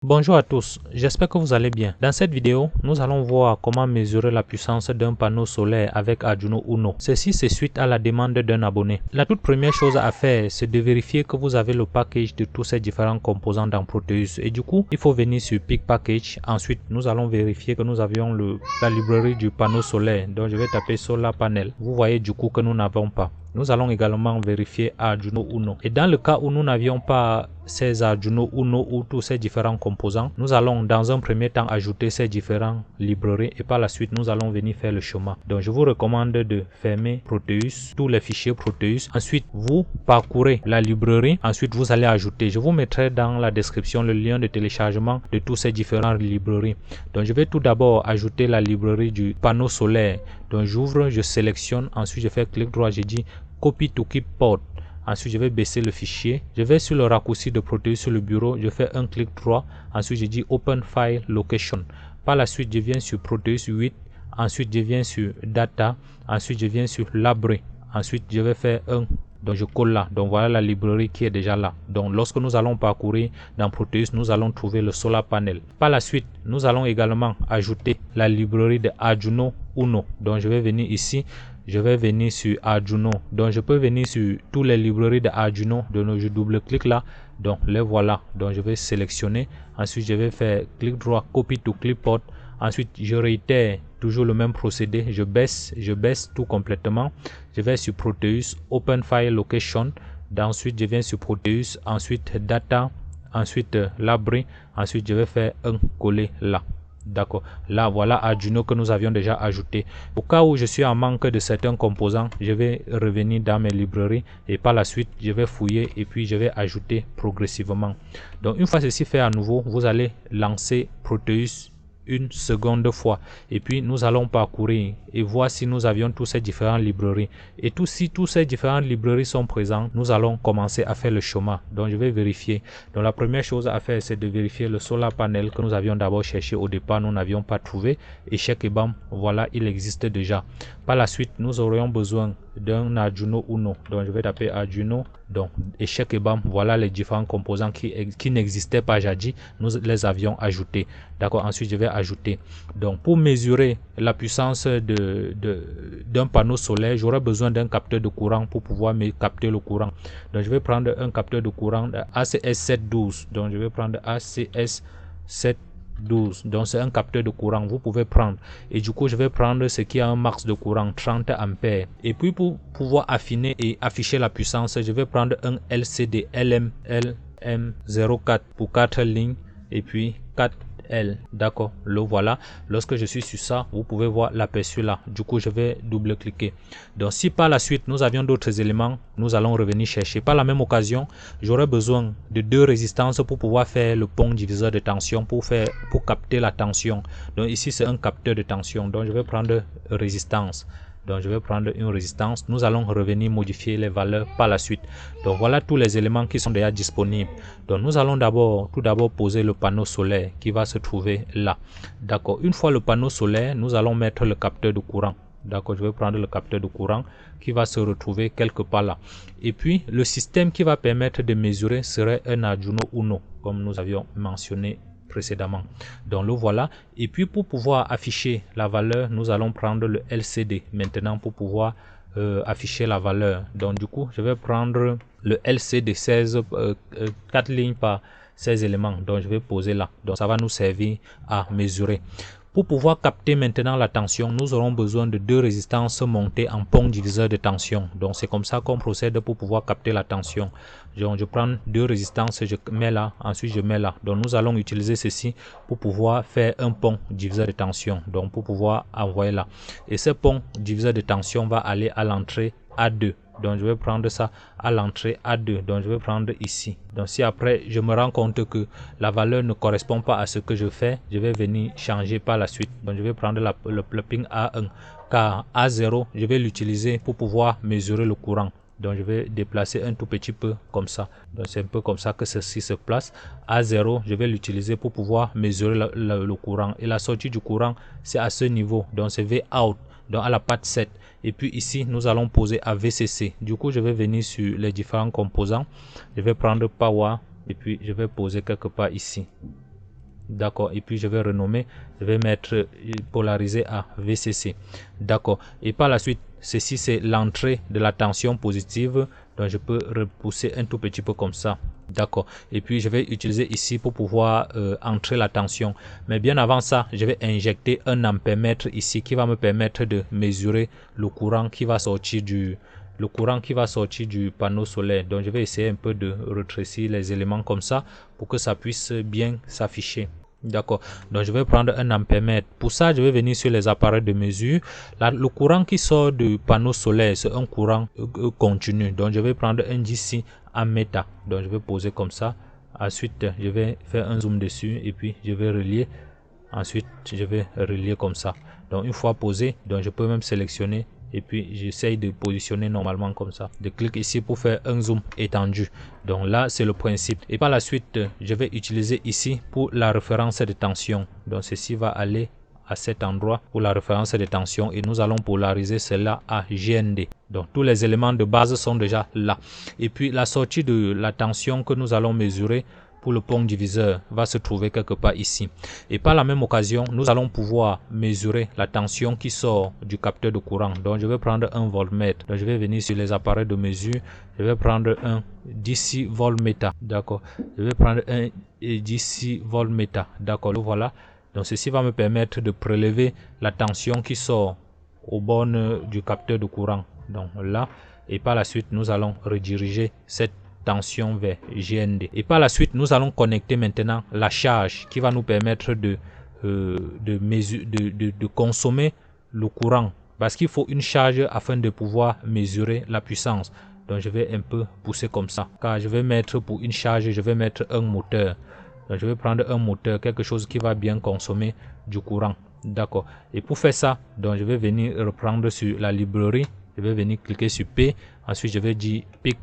Bonjour à tous, j'espère que vous allez bien. Dans cette vidéo, nous allons voir comment mesurer la puissance d'un panneau solaire avec Arduino Uno. Ceci c'est suite à la demande d'un abonné. La toute première chose à faire, c'est de vérifier que vous avez le package de tous ces différents composants dans Proteus. Et du coup, il faut venir sur Pick Package. Ensuite, nous allons vérifier que nous avions la librairie du panneau solaire. Donc, je vais taper Solar Panel. Vous voyez du coup que nous n'avons pas. Nous allons également vérifier Arduino Uno. Et dans le cas où nous n'avions pas ces Arduino Uno ou tous ces différents composants, nous allons dans un premier temps ajouter ces différents librairies et par la suite nous allons venir faire le chemin. Donc je vous recommande de fermer Proteus, tous les fichiers Proteus. Ensuite vous parcourez la librairie, ensuite vous allez ajouter. Je vous mettrai dans la description le lien de téléchargement de tous ces différentes librairies. Donc je vais tout d'abord ajouter la librairie du panneau solaire. Donc j'ouvre, je sélectionne, ensuite je fais clic droit, je dis Copy to Keep Port. Ensuite je vais baisser le fichier, je vais sur le raccourci de Proteus sur le bureau, je fais un clic droit, ensuite je dis Open File Location. Par la suite je viens sur Proteus 8, ensuite je viens sur Data, ensuite je viens sur Library, ensuite je vais faire un. Donc je colle là, donc voilà la librairie qui est déjà là. Donc lorsque nous allons parcourir dans Proteus, nous allons trouver le Solar Panel. Par la suite, nous allons également ajouter la librairie de Arduino Uno. Donc je vais venir ici, je vais venir sur Arduino. Donc je peux venir sur toutes les librairies de Arduino. Donc je double-clique là, donc les voilà. Donc je vais sélectionner, ensuite je vais faire clic droit, Copy to Clipboard. Ensuite, je réitère toujours le même procédé. Je baisse tout complètement. Je vais sur Proteus, Open File Location. Ensuite, je viens sur Proteus. Ensuite, Data. Ensuite, Library. Ensuite, je vais faire un coller là. D'accord. Là, voilà Arduino que nous avions déjà ajouté. Au cas où je suis en manque de certains composants, je vais revenir dans mes librairies et par la suite, je vais fouiller et puis je vais ajouter progressivement. Donc, une fois ceci fait à nouveau, vous allez lancer Proteus une seconde fois et puis nous allons parcourir et voir si nous avions tous ces différentes librairies et si tous ces différentes librairies sont présentes, nous allons commencer à faire le chemin. Donc je vais vérifier. Donc la première chose à faire, c'est de vérifier le Solar Panel que nous avions d'abord cherché au départ, nous n'avions pas trouvé. Échec et bam, voilà, il existe déjà. Par la suite, nous aurions besoin d'un Arduino Uno. Donc je vais taper Arduino, donc échec et bam, voilà les différents composants qui n'existaient pas jadis, nous les avions ajoutés. D'accord, ensuite je vais ajouter. Donc pour mesurer la puissance d'un panneau solaire, j'aurai besoin d'un capteur de courant pour pouvoir me capter le courant. Donc je vais prendre un capteur de courant ACS712. Donc je vais prendre ACS712. Donc c'est un capteur de courant, vous pouvez prendre. Et du coup je vais prendre ce qui a un max de courant, 30 ampères. Et puis pour pouvoir affiner et afficher la puissance, je vais prendre un LCD LM04 pour 4 lignes et puis 4 L. D'accord, le voilà. Lorsque je suis sur ça, vous pouvez voir l'aperçu là. Du coup je vais double cliquer. Donc si par la suite nous avions d'autres éléments, nous allons revenir chercher. Par la même occasion, j'aurai besoin de 2 résistances pour pouvoir faire le pont diviseur de tension, pour capter la tension. Donc ici c'est un capteur de tension, donc je vais prendre résistance. Donc je vais prendre une résistance. Nous allons revenir modifier les valeurs par la suite. Donc voilà tous les éléments qui sont déjà disponibles. Donc nous allons tout d'abord poser le panneau solaire qui va se trouver là. D'accord. Une fois le panneau solaire, nous allons mettre le capteur de courant. D'accord, je vais prendre le capteur de courant qui va se retrouver quelque part là. Et puis le système qui va permettre de mesurer serait un Arduino Uno, comme nous avions mentionné précédemment. Donc le voilà. Et puis pour pouvoir afficher la valeur, nous allons prendre le LCD maintenant pour pouvoir afficher la valeur. Donc du coup je vais prendre le LCD 4 lignes par 16 éléments. Donc je vais poser là. Donc ça va nous servir à mesurer. Pour pouvoir capter maintenant la tension, nous aurons besoin de 2 résistances montées en pont diviseur de tension. Donc c'est comme ça qu'on procède pour pouvoir capter la tension. Donc je prends 2 résistances, je mets là, ensuite je mets là. Donc nous allons utiliser ceci pour pouvoir faire un pont diviseur de tension. Donc pour pouvoir envoyer là. Et ce pont diviseur de tension va aller à l'entrée A2. Donc je vais prendre ça à l'entrée A2. Donc je vais prendre ici. Donc si après je me rends compte que la valeur ne correspond pas à ce que je fais, je vais venir changer par la suite. Donc je vais prendre le pin A1. Car A0, je vais l'utiliser pour pouvoir mesurer le courant. Donc je vais déplacer un tout petit peu comme ça. Donc c'est un peu comme ça que ceci se place. A0, je vais l'utiliser pour pouvoir mesurer le courant. Et la sortie du courant, c'est à ce niveau. Donc c'est Vout. Donc à la patte 7. Et puis ici, nous allons poser à VCC. Du coup, je vais venir sur les différents composants. Je vais prendre Power et puis je vais poser quelque part ici. D'accord, et puis je vais renommer, je vais mettre polarisé à VCC. D'accord, et par la suite, ceci c'est l'entrée de la tension positive, donc je peux repousser un tout petit peu comme ça. D'accord, et puis je vais utiliser ici pour pouvoir entrer la tension. Mais bien avant ça, je vais injecter un ampèremètre ici qui va me permettre de mesurer le courant qui va sortir du panneau solaire. Donc je vais essayer un peu de rétrécir les éléments comme ça pour que ça puisse bien s'afficher. D'accord, donc je vais prendre un ampèremètre. Pour ça, je vais venir sur les appareils de mesure. Là, le courant qui sort du panneau solaire, c'est un courant continu. Donc je vais prendre un DC en méta. Donc je vais poser comme ça. Ensuite, je vais faire un zoom dessus et puis je vais relier. Ensuite, je vais relier comme ça. Donc une fois posé, donc je peux même sélectionner et puis j'essaye de positionner normalement comme ça. Je clique ici pour faire un zoom étendu. Donc là, c'est le principe. Et par la suite, je vais utiliser ici pour la référence de tension. Donc ceci va aller à cet endroit pour la référence de tension et nous allons polariser cela à GND. Donc tous les éléments de base sont déjà là. Et puis la sortie de la tension que nous allons mesurer pour le pont diviseur va se trouver quelque part ici. Et par la même occasion, nous allons pouvoir mesurer la tension qui sort du capteur de courant. Donc je vais prendre un voltmètre. Donc je vais venir sur les appareils de mesure. Je vais prendre un DC voltmètre. D'accord. Je vais prendre un DC voltmètre. D'accord. Voilà. Donc ceci va me permettre de prélever la tension qui sort aux bornes du capteur de courant. Donc là. Et par la suite, nous allons rediriger cette tension vers GND. Et par la suite, nous allons connecter maintenant la charge qui va nous permettre de consommer le courant. Parce qu'il faut une charge afin de pouvoir mesurer la puissance. Donc je vais un peu pousser comme ça. Car je vais mettre pour une charge, je vais mettre un moteur. Donc je vais prendre un moteur, quelque chose qui va bien consommer du courant. D'accord. Et pour faire ça, donc je vais venir reprendre sur la librairie. Je vais venir cliquer sur P. Ensuite, je vais dire Pick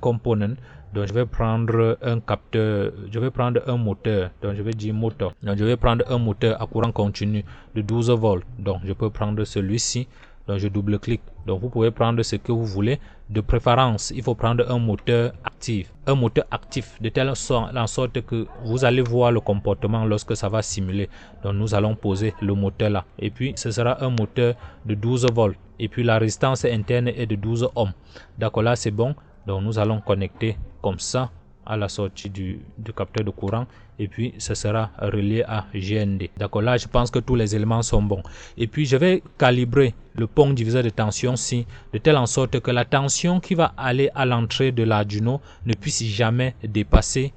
Component. Donc, je vais prendre un capteur. Je vais prendre un moteur. Donc, je vais dire moteur. Donc, je vais prendre un moteur à courant continu de 12 volts. Donc, je peux prendre celui-ci. Donc, je double-clique. Donc, vous pouvez prendre ce que vous voulez. De préférence, il faut prendre un moteur actif. Un moteur actif de telle sorte que vous allez voir le comportement lorsque ça va simuler. Donc, nous allons poser le moteur là. Et puis, ce sera un moteur de 12 volts. Et puis, la résistance interne est de 12 ohms. D'accord, là, c'est bon. Donc, nous allons connecter comme ça à la sortie du capteur de courant et puis ce sera relié à GND. D'accord, là je pense que tous les éléments sont bons. Et puis je vais calibrer le pont diviseur de tension-ci de telle en sorte que la tension qui va aller à l'entrée de l'Arduino ne puisse jamais dépasser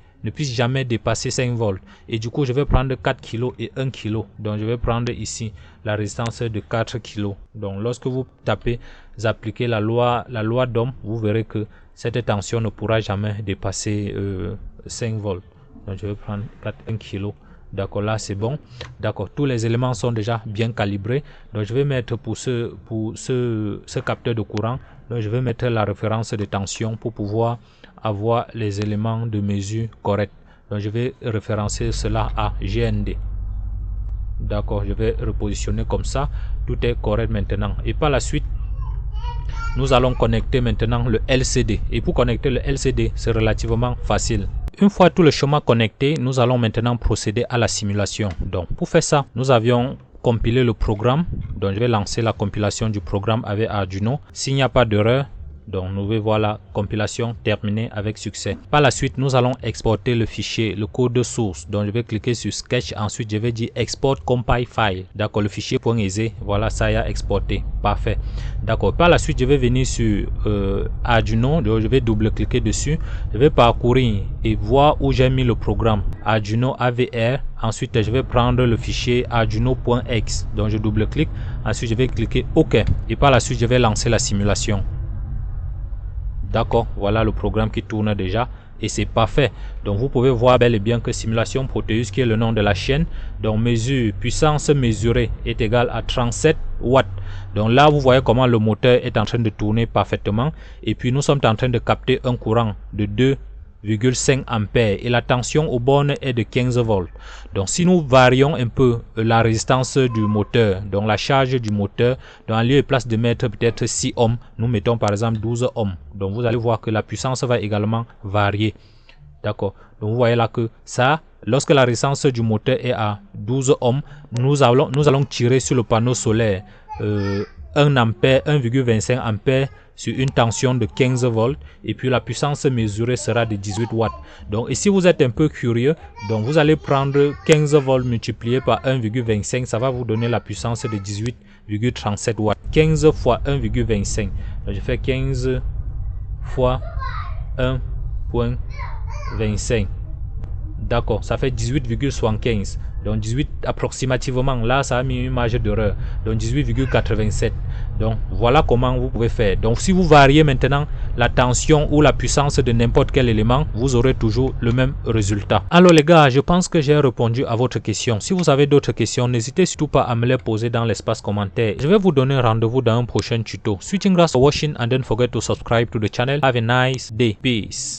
5 volts. Et du coup, je vais prendre 4 kg et 1 kg. Donc, je vais prendre ici la résistance de 4 kg. Donc, lorsque vous tapez, vous appliquez la loi d'Ohm, vous verrez que cette tension ne pourra jamais dépasser 5 volts. Donc, je vais prendre 1 kg. D'accord, là, c'est bon. D'accord, tous les éléments sont déjà bien calibrés. Donc, je vais mettre pour ce capteur de courant, donc, je vais mettre la référence de tension pour pouvoir avoir les éléments de mesure corrects. Donc je vais référencer cela à GND. D'accord, je vais repositionner comme ça. Tout est correct maintenant. Et par la suite, nous allons connecter maintenant le LCD. Et pour connecter le LCD, c'est relativement facile. Une fois tout le chemin connecté, nous allons maintenant procéder à la simulation. Donc pour faire ça, nous avions compilé le programme. Donc je vais lancer la compilation du programme avec Arduino. S'il n'y a pas d'erreur, donc nous pouvons voir la compilation terminée avec succès. Par la suite, nous allons exporter le fichier, le code de source. Donc je vais cliquer sur Sketch. Ensuite, je vais dire Export Compile File. D'accord, le fichier .exe. Voilà, ça y a exporté. Parfait. D'accord. Par la suite, je vais venir sur Arduino. Donc je vais double-cliquer dessus. Je vais parcourir et voir où j'ai mis le programme Arduino AVR. Ensuite, je vais prendre le fichier arduino.x. Donc je double-clique. Ensuite, je vais cliquer OK. Et par la suite, je vais lancer la simulation. D'accord, voilà le programme qui tourne déjà et c'est parfait. Donc vous pouvez voir bel et bien que simulation Proteus, qui est le nom de la chaîne, donc mesure puissance mesurée est égale à 37 watts. Donc là vous voyez comment le moteur est en train de tourner parfaitement et puis nous sommes en train de capter un courant de 2,5 ampères et la tension aux bornes est de 15 volts. Donc si nous varions un peu la résistance du moteur, donc la charge du moteur, dans lieu et place de mettre peut-être 6 ohms, nous mettons par exemple 12 ohms. Donc vous allez voir que la puissance va également varier. D'accord. Donc vous voyez là que ça, lorsque la résistance du moteur est à 12 ohms, nous allons tirer sur le panneau solaire 1 ampère, 1,25 ampères sur une tension de 15 volts, et puis la puissance mesurée sera de 18 watts. Donc ici vous êtes un peu curieux, donc vous allez prendre 15 volts multiplié par 1,25, ça va vous donner la puissance de 18,37 watts. 15 fois 1,25, donc je fais 15 fois 1,25. D'accord, ça fait 18,75. Donc 18 approximativement. Là, ça a mis une marge d'erreur. Donc 18,87. Donc voilà comment vous pouvez faire. Donc si vous variez maintenant la tension ou la puissance de n'importe quel élément, vous aurez toujours le même résultat. Alors les gars, je pense que j'ai répondu à votre question. Si vous avez d'autres questions, n'hésitez surtout pas à me les poser dans l'espace commentaire. Je vais vous donner rendez-vous dans un prochain tuto. Switching grass for watching and don't forget to subscribe to the channel. Have a nice day. Peace.